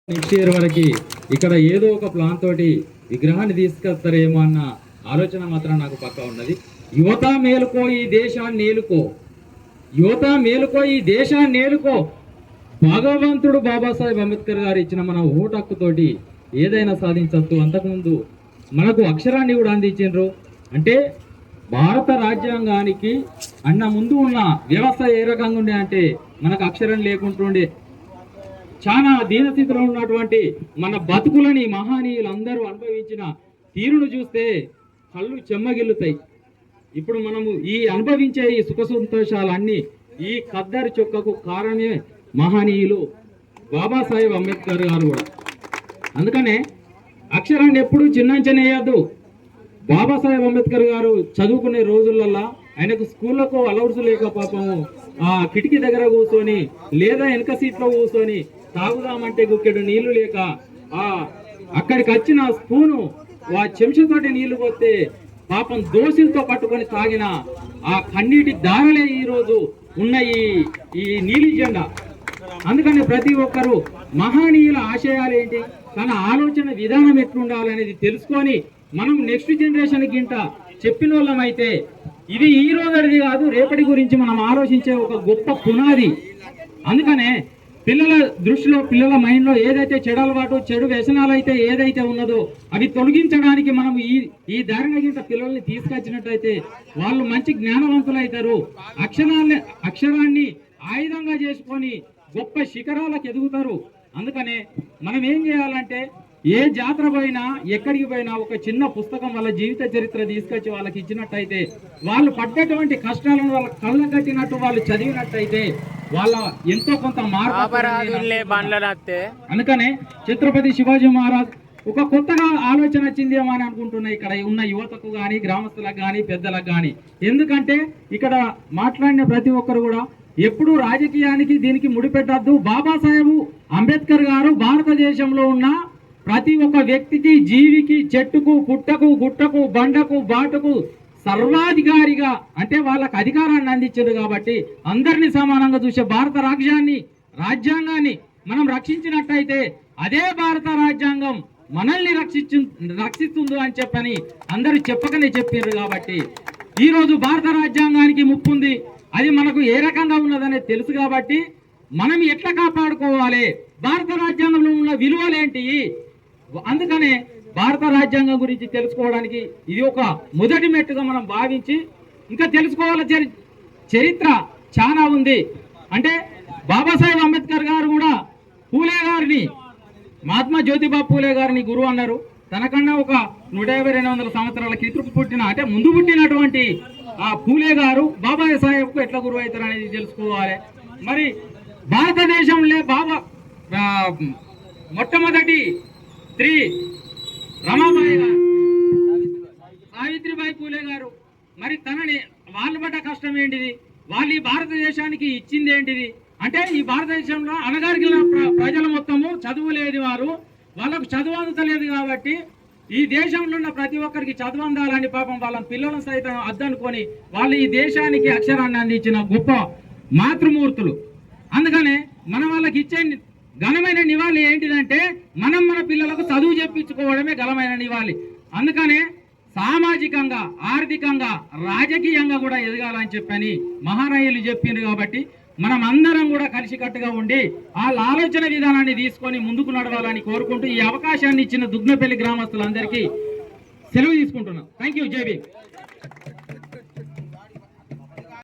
Next year వరకు ఇక్కడ ఏదో ఒక ప్లాన్ తోటి విగ్రహాన్ని తీసుకొస్తారేమో అన్న ఆలోచన మాత్రం నాకు పక్కా ఉన్నది. యువత మేలుకో, ఈ దేశాన్ని నేలుకో. యువత మేలుకో, ఈ దేశాన్ని నేలుకో. భగవంతుడు బాబాసాహెబ్ అంబేద్కర్ గారు ఇచ్చిన మన ఓటు హక్కుతోటి ఏదైనా సాధించవచ్చు. అంతకుముందు మనకు అక్షరాన్ని కూడా అందించారు. అంటే భారత రాజ్యాంగానికి అన్న ముందు ఉన్న వ్యవస్థ ఏ రకంగా ఉండే అంటే మనకు అక్షరం లేకుంటుండే. చాలా దీనస్థితిలో ఉన్నటువంటి మన బతుకులని మహనీయులు అందరూ అనుభవించిన తీరును చూస్తే కళ్ళు చెమ్మగిల్లుతాయి. ఇప్పుడు మనము ఈ అనుభవించే ఈ సుఖ సంతోషాలన్నీ ఈ ఖద్దరు చొక్కకు కారణమే మహనీయులు బాబాసాహెబ్ అంబేద్కర్ గారు కూడా. అందుకనే అక్షరాన్ని ఎప్పుడూ చిన్నంచనేయద్దు. బాబాసాహెబ్ అంబేద్కర్ గారు చదువుకునే రోజులల్లా ఆయనకు స్కూళ్ళకు అలౌడ్స్ లేక పాపము ఆ కిటికీ దగ్గర కూర్చొని లేదా వెనక సీట్లో కూర్చొని తాగుదామంటే గుక్కెడు నీళ్లు లేక అక్కడికి వచ్చిన స్పూను ఆ చెంచతోటి నీళ్లు పోతే పాపం దోషులతో పట్టుకొని తాగిన ఆ కన్నీటి దారలే ఈరోజు ఉన్న ఈ నీలి జెండా. అందుకని ప్రతి ఒక్కరూ మహనీయుల ఆశయాలు ఏంటి, తన ఆలోచన విధానం ఎట్లుండాలనేది తెలుసుకొని మనం నెక్స్ట్ జనరేషన్ గింట చెప్పిన వాళ్ళమైతే ఇది ఈ రోజుది కాదు, రేపటి గురించి మనం ఆలోచించే ఒక గొప్ప పునాది. అందుకనే పిల్లల దృష్టిలో, పిల్లల మైండ్లో ఏదైతే చెడు అలవాటు, చెడు వ్యసనాలు అయితే ఏదైతే ఉన్నదో అవి తొలగించడానికి మనం ఈ దారిన గింట పిల్లల్ని తీసుకొచ్చినట్టయితే వాళ్ళు మంచి జ్ఞానవంతులు అవుతారు. అక్షరాన్ని ఆయుధంగా చేసుకొని గొప్ప శిఖరాలకు ఎదుగుతారు. అందుకనే మనం ఏం చేయాలంటే ఏ జాతర పోయినా ఎక్కడికి పోయినా ఒక చిన్న పుస్తకం వాళ్ళ జీవిత చరిత్ర తీసుకొచ్చి వాళ్ళకి ఇచ్చినట్టయితే వాళ్ళు పడ్డటువంటి కష్టాలను వాళ్ళ కళ్ళ కట్టినట్టు వాళ్ళు చదివినట్టయితే వాళ్ళ ఎంతో కొంత మార్పు. అందుకనే ఛత్రపతి శివాజీ మహారాజ్ ఒక కొత్తగా ఆలోచన వచ్చిందేమో అని అనుకుంటున్నా ఇక్కడ ఉన్న యువతకు కానీ, గ్రామస్తులకు కానీ, పెద్దలకు కానీ. ఎందుకంటే ఇక్కడ మాట్లాడిన ప్రతి ఒక్కరు కూడా ఎప్పుడు రాజకీయానికి దీనికి ముడిపెట్టద్దు. బాబాసాహెబ్ అంబేద్కర్ గారు భారతదేశంలో ఉన్న ప్రతి ఒక్క వ్యక్తికి, జీవికి, చెట్టుకు, పుట్టకు, గుట్టకు, బండకు, బాటకు సర్వాధికారిగా అంటే వాళ్ళకు అధికారాన్ని అందించారు. కాబట్టి అందరినీ సమానంగా చూసే భారత రాజ్యాంగాన్ని మనం రక్షించినట్టయితే అదే భారత రాజ్యాంగం మనల్ని రక్షిస్తుంది అని చెప్పని అందరూ చెప్పకనే చెప్పారు. కాబట్టి ఈరోజు భారత రాజ్యాంగానికి ముప్పు ఉంది, అది మనకు ఏ రకంగా ఉన్నదనేది తెలుసు. కాబట్టి మనం ఎట్లా కాపాడుకోవాలి, భారత రాజ్యాంగంలో ఉన్న విలువలేంటి, అందుకనే భారత రాజ్యాంగం గురించి తెలుసుకోవడానికి ఇది ఒక మొదటి మెట్టుగా మనం భావించి ఇంకా తెలుసుకోవాల. చరిత్ర చాలా ఉంది. అంటే బాబాసాహెబ్ అంబేద్కర్ గారు కూడా పూలే గారిని, మహాత్మా జ్యోతిబా పూలే గారిని గురువు అన్నారు. తనకన్నా ఒక 150-200 సంవత్సరాల క్రితం పుట్టిన, అంటే ముందు పుట్టినటువంటి ఆ పూలే గారు బాబాసాహెబ్కు ఎట్లా గురువు అవుతారు అనేది తెలుసుకోవాలి. మరి భారతదేశంలో మొట్టమొదటి స్త్రీ రమాబాయి గారు, సావిత్రిబాయి పూలే గారు. మరి తనని వాళ్ళు పడ్డ కష్టం ఏంటిది, వాళ్ళు ఈ భారతదేశానికి ఇచ్చింది ఏంటిది అంటే ఈ భారతదేశంలో అణగారిన ప్రజలు మొత్తము చదువు లేదు, వాళ్ళకు చదువు అందుతలేదు. కాబట్టి ఈ దేశంలో ఉన్న ప్రతి ఒక్కరికి చదువు అందాలని పాపం వాళ్ళ పిల్లలను సైతం అద్దనుకొని వాళ్ళు ఈ దేశానికి అక్షరాన్ని అందించిన గొప్ప మాతృమూర్తులు. అందుకనే మనం వాళ్ళకి ఇచ్చే ఘనమైన నివాళి ఏంటిదంటే మనం మన పిల్లలకు చదువు చెప్పించుకోవడమే ఘనమైన నివాళి. అందుకనే సామాజికంగా, ఆర్థికంగా, రాజకీయంగా కూడా ఎదగాలని చెప్పని మహానీయులు చెప్పిండ్రు. కాబట్టి మనం అందరం కూడా కలిసికట్టుగా ఉండి వాళ్ళ ఆలోచన విధానాన్ని తీసుకొని ముందుకు నడవాలని కోరుకుంటూ ఈ అవకాశాన్ని ఇచ్చిన దుగ్నపల్లి గ్రామస్తులందరికీ సెలవు తీసుకుంటున్నాం. Thank you. జై భీమ్.